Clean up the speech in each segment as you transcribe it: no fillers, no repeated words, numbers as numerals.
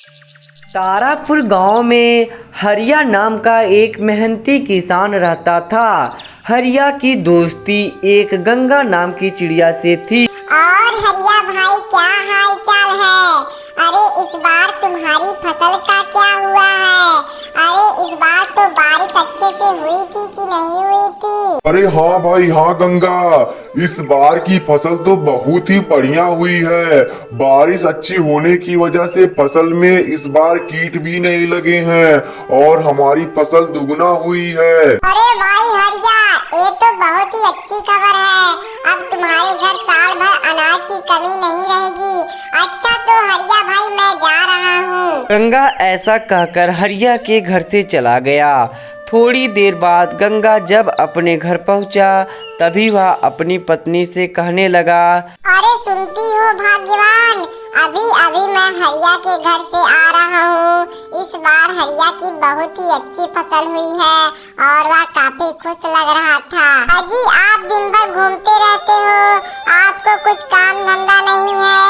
तारापुर गांव में हरिया नाम का एक मेहनती किसान रहता था। हरिया की दोस्ती एक गंगा नाम की चिड़िया से थी। और हरिया भाई, क्या हाल चाल है? अरे इस बार तुम्हारी फसल का क्या हुआ है? अरे इस बार तो बारिश अच्छे से हुई थी कि नहीं हुई थी? अरे हाँ भाई हाँ गंगा, इस बार की फसल तो बहुत ही बढ़िया हुई है। बारिश अच्छी होने की वजह से फसल में इस बार कीट भी नहीं लगे हैं और हमारी फसल दुगना हुई है। अरे भाई हरिया, ये तो बहुत ही अच्छी खबर है। अब तुम्हारे घर साल भर अनाज की कमी नहीं रहेगी। अच्छा तो हरिया भाई, मैं जा रहा हूँ। गंगा ऐसा कहकर हरिया के घर से चला गया। थोड़ी देर बाद गंगा जब अपने घर पहुंचा, तभी वह अपनी पत्नी से कहने लगा, अरे सुनती हो भाग्यवान, अभी अभी मैं हरिया के घर से आ रहा हूँ। इस बार हरिया की बहुत ही अच्छी फसल हुई है और वह काफी खुश लग रहा था। अजी, आप दिन भर घूमते रहते हो, आपको कुछ काम धंधा नहीं है।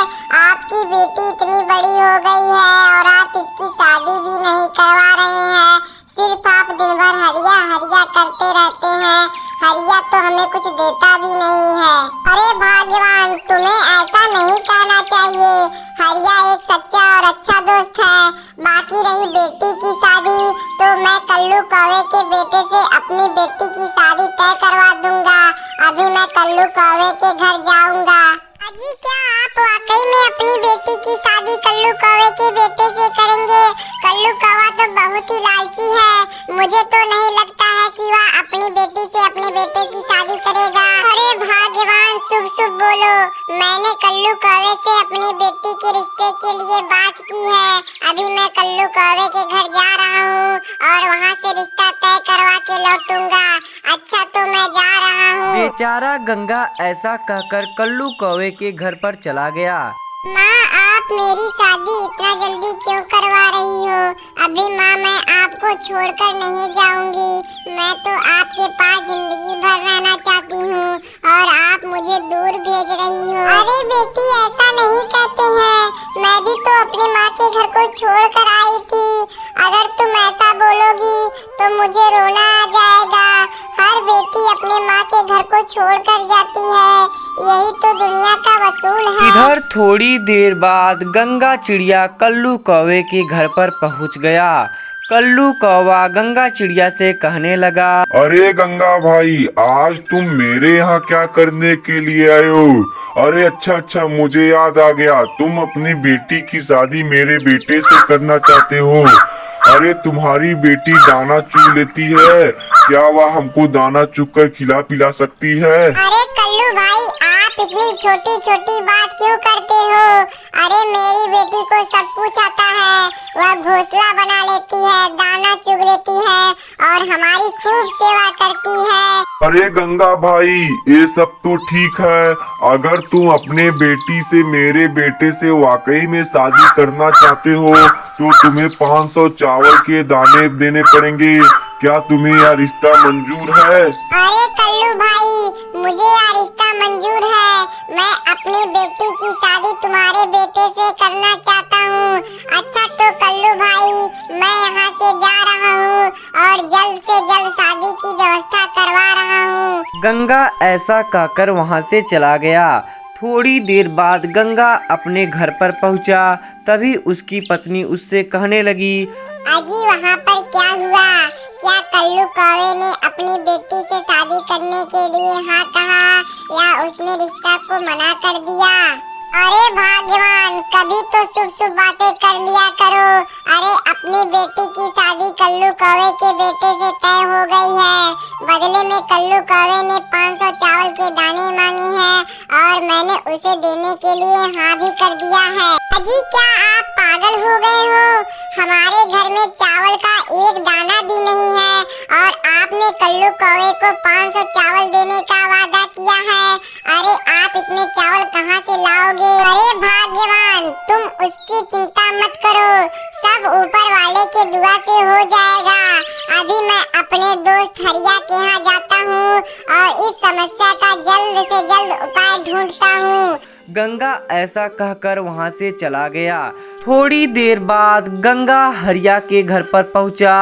आपकी बेटी इतनी बड़ी हो गई है और आप इसकी शादी भी नहीं करवा रहे हैं। सिर्फ आप दिन भर हरिया हरिया करते रहते हैं। हरिया तो हमें कुछ देता भी नहीं है। अरे भाग्यवान, तुम्हें ऐसा नहीं कहना चाहिए। हरिया एक सच्चा और अच्छा दोस्त है। बाकी रही बेटी की शादी, तो मैं कल्लू कौवे के बेटे से अपनी बेटी की शादी तय करवा दूंगा। अभी मैं कल्लू कौवे के घर जाऊंगा। अजी, क्या आप वाकई में अपनी बेटी की शादी कल्लू कौवे के बेटे से करेंगे? कल्लू कौवा तो बहुत ही लालची है। मुझे तो नहीं लगता है कि वह अपनी बेटी से अपने बेटे की शादी करेगा। अरे भाग्यवान, शुभ शुभ बोलो। मैंने कल्लू कौवे से अपनी बेटी के रिश्ते के लिए बात की है। अभी मैं कल्लू कौवे के घर जा रहा हूँ और वहाँ से रिश्ता तय करवा के लौटूंगा। अच्छा तो मैं जा रहा हूँ। बेचारा गंगा ऐसा कहकर कल्लू कौवे के घर पर चला गया। माँ, आप मेरी शादी इतना जल्दी क्यों करवा रही हो? अभी माँ, मैं आपको छोड़कर नहीं जाऊंगी। मैं तो आपके पास जिंदगी भर रहना चाहती हूँ और आप मुझे दूर भेज रही हो। अरे बेटी, ऐसा नहीं कहते हैं। मैं भी तो अपनी माँ के घर को छोड़कर आई थी। अगर तुम ऐसा बोलोगी तो मुझे रोना आ जाएगा। हर बेटी अपने माँ के घर को छोड़कर जाती है। यही तो दुनिया का वसूल है। इधर थोड़ी देर बाद गंगा चिड़िया कल्लू कौवे के घर पर पहुंच गया। कल्लू कौवा गंगा चिड़िया से कहने लगा, अरे गंगा भाई, आज तुम मेरे यहाँ क्या करने के लिए आए हो? अरे अच्छा, मुझे याद आ गया, तुम अपनी बेटी की शादी मेरे बेटे से करना चाहते हो। अरे तुम्हारी बेटी दाना चुग लेती है, क्या वह हमको दाना चुग कर खिला पिला सकती है? अरे कल्लू भाई, आप इतनी छोटी छोटी बात क्यों करते हो? अरे मेरी बेटी को सब कुछ आता है। वह घोंसला बना लेती है, दाना चुग लेती है और हमारी खूब सेवा करती है। अरे गंगा भाई, ये सब तो ठीक है। अगर तुम अपने बेटी से मेरे बेटे से वाकई में शादी करना चाहते हो तो तुम्हें 500 चावल के दाने देने पड़ेंगे। क्या तुम्हें यह रिश्ता मंजूर है? अरे कल्लू भाई, मुझे यह रिश्ता मंजूर है। मैं अपनी बेटी की शादी तुम्हारे बेटे से करना चाहता हूँ। अच्छा तो कल्लू भाई, मैं यहाँ से जा रहा हूँ और जल्द से जल्द शादी की व्यवस्था करवा रहा हूँ। गंगा ऐसा कहकर वहां से चला गया। थोड़ी देर बाद गंगा अपने घर पर पहुंचा, तभी उसकी पत्नी उससे कहने लगी, अजी, वहाँ पर क्या हुआ? क्या कल्लू कौवे ने अपनी बेटी से शादी करने के लिए हाँ कहा या उसने रिश्ता को मना कर दिया? अरे भाग्यवान, कभी तो शुभ शुभ बातें कर लिया करो। अरे अपनी बेटी की शादी कल्लू कौवे के बेटे से तय हो गई है। बदले में कल्लू कौवे ने 500 चावल के दाने मांगे हैं और मैंने उसे देने के लिए हाँ भी कर दिया है। अजी, क्या आप पागल हो गए हो? हमारे घर में चावल का एक दाना भी नहीं है और आपने कल्लू कौवे को 500 चावल देने का वादा किया है। अरे आप इतने चावल कहाँ से लाओगे? अरे भाग्यवान, तुम उसकी चिंता मत करो, सब ऊपर वाले के दुआ से हो जाएगा। अभी मैं अपने दोस्त हरिया के यहाँ जाता हूँ और इस समस्या का जल्द से जल्द उपाय ढूंढता हूँ। गंगा ऐसा कहकर वहां से चला गया। थोड़ी देर बाद गंगा हरिया के घर पर पहुंचा।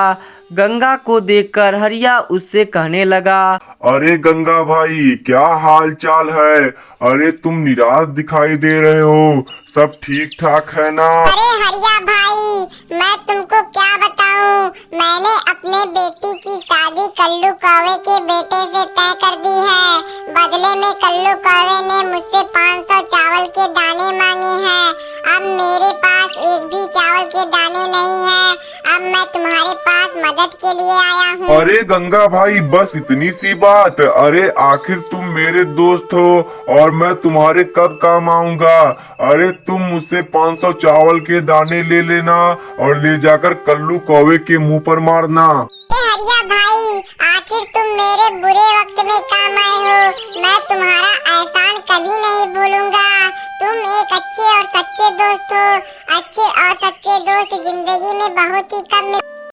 गंगा को देखकर हरिया उससे कहने लगा, अरे गंगा भाई, क्या हाल चाल है? अरे तुम निराश दिखाई दे रहे हो, सब ठीक ठाक है ना? अरे हरिया भाई, मैं तुमको क्या बताऊं, मैंने अपने बेटी की शादी कल्लू कौवे के बेटे से तय कर दी है। बदले में कल्लू कौवे ने मुझसे 500 चावल के दाने मांगे हैं। अब मेरे पास एक भी चावल के दाने नहीं है। अब मैं तुम्हारे पास मदद के लिए आया हूँ। अरे गंगा भाई, बस इतनी सी बात? अरे आखिर तुम मेरे दोस्त हो और मैं तुम्हारे कब काम आऊंगा। अरे तुम मुझसे 500 चावल के दाने ले लेना और ले जाकर कल्लू कौवे के मुंह पर मारना। हरिया भाई, आखिर तुम मेरे बुरे वक्त में काम आए हो। मैं तुम्हारा एहसान कभी नहीं भूलूंगा। तुम एक अच्छे और सच्चे दोस्त हो। अच्छे और सच्चे दोस्त जिंदगी में बहुत ही कम